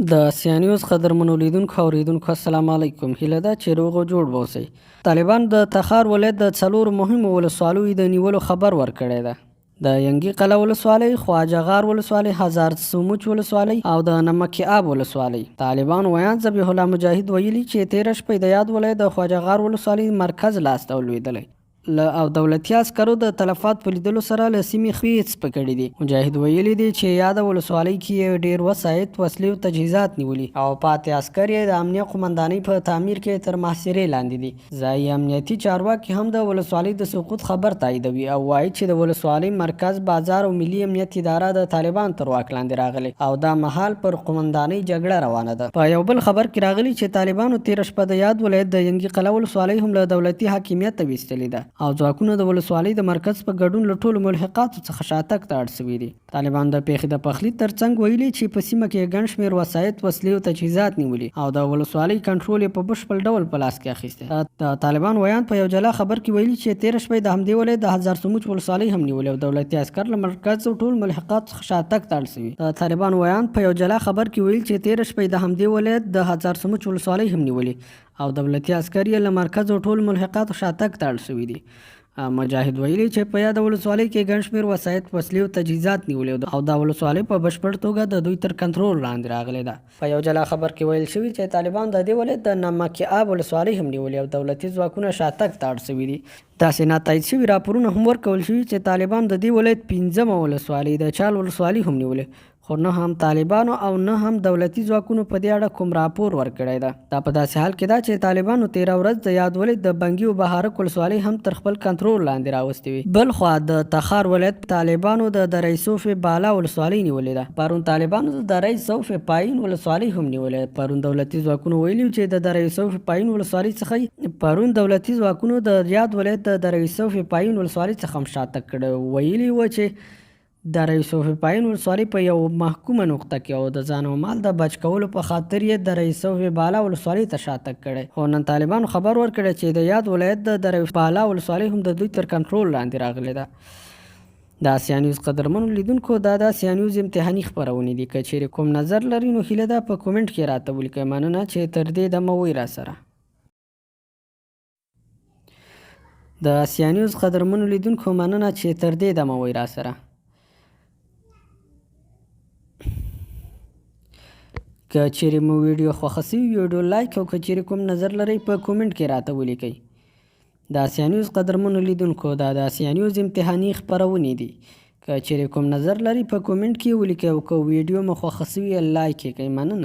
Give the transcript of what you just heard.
د سیانیوز قدرمنو لیدونکو او اوریدونکو السلام علیکم. هیله ده چې روغ او جوړ به اوسئ. طالبان د تخار ولایت د څلورو مهمو ولسوالیو د نیولو خبر ورکړی ده. د ینګي قلعه ولسوالۍ، خواجهغار ولسوالۍ، هزار سموچ ولسوالۍ او د نمک آب ولسوالۍ. طالبان ویان ذبیح الله مجاهد ویلي چې تېره شپه د یاد ولایت د خواجهغار ولسوالۍ مرکز لاسته ولوېدلی او دولتي عسکرو د تلفات په لیدلو سره له سیمې خپې څپې کړي دي. مجاهد ویلي دي چې یاده ولسوالۍ کې یې ډېر وسایط، وسلې او تجهیزات نیولي او پاتې عسکر یې د امنیه قومندانۍ په تعمیر کې تر محاصرې لاندې دي. ځایي امنیتي چارواکي هم د ولسوالۍ د سقوط خبر تاییدوي او وایي چې د ولسوالۍ مرکز، بازار او ملي امنیت اداره د طالبان تر واک لاندې راغلي او دا مهال پر قومندانۍ جګړه روانه ده. په یو بل خبر کې راغلي چې طالبانو تېره شپه د یاد ولایت د ینګي قلعه ولسوالۍ هم له دولتي حاکمیت ویستلې ده او ځواکونه د ولسوالۍ د مرکز په ګډون له ټولو ملحقاتو څخه شاتګ ته اړ شوي دي. طالبان د پیښې د پخلي ترڅنګ ویلي چې په سیمه کې ګڼ شمېر وسایط، وسلې او تجهیزات نیولي او د ولسوالۍ کنټرول یې په بشپړ ډول په لاس کې اخیستی. د طالبان ویان په یو جلا خبر کې ویلي چې تېره شپه د همدې ولایت د هزار سموچ ولسوالۍ هم نیولې او دولتي عسکر له مرکز او ټول ملحقاتو څخه شاتګ ته اړ شوي. د طالبان ویان په یو جلا خبر کې ویل چې تېره شپه د همدې ولایت د هزار سموچ ولسوالۍ هم نیولې او دولتي عسکر یې له مرکز او ټول ملحقاتو شاتګ ته اړ شوي دي. مجاهد ویلي چې په یاده ولسوالۍ کې ګڼ شمېر وسایط، وسلې او تجهیزات نیولي او دا ولسوالۍ په بشپړ توګه د دوی تر کنټرول لاندې راغلې ده. په یو جلا خبر کې ویل شوي چې طالبان د دې ولایت د نمک آب ولسوالۍ هم نیولي او دولتي ځواکونه شاتګ ته اړ شوي دي. داسې ناتایید شوي راپورونه هم ورکول شوي چې طالبان د دې ولایت 5مه ولسوالۍ د چال ولسوالۍ هم نیولې، خو نه هم طالبانو او نه هم دولتي ځواکونو په دې اړه کوم راپور ورکړی ده. دا په داسې حال کې ده چې طالبانو تېره ورځ د یاد ولایت د بنګي او بهارک ولسوالۍ هم تر خپل کنټرول لاندې راوستې وي. بل خوا د تخار ولایت طالبانو د دره صوف بالا ولسوالۍ نیولې ده. پرون طالبانو د دره صوف پایین ولسوالۍ هم نیولې. پرون دولتي ځواکونو ویلي چې د دره صوف پایین ولسوالۍ څخه پرون دولتي ځواکونو د یاد ولایت د دره صوف پایین ولسوالۍ څخه هم شاتګ کړی. ویلي و چې د رئیس پایین ولسوالۍ په یو محکومه نقطه کې او د ځان او مال د بچ کولو په خاطر یې د رئیس بالا ولسوالۍ ته شاتګ کړی. خو نن طالبانو خبر ورکړی چې د یاد ولایت د رئیس بالا ولسوالۍ هم د دوی تر کنټرول لاندې راغلې ده. د سیانیوز قدرمنو لیدونکو دا د سیانیوز امتحاني خپرونې دي. که چیرې کوم نظر لري نو هیله ده په کومنټ کې راته ولیکئ. مننه چې تر دې دمه وئ راسره. د سیانیوز قدرمنو لیدونکو مننه چې تر دې دمه وئ راسره. که چیرې مو ویډیو خوښه شوي ویډیو لایک او که چیرې کوم نظر لرئ په کومنټ کې راته ولیکئ. د سیانیوز قدرمنو لیدونکو دا د سیانیوز امتحاني خپرونې دي. که چیرې کوم نظر لرئ په کومنټ کې ولیکئ او که ویډیو مو خوښه شوي لایک یې کړئ. مننه.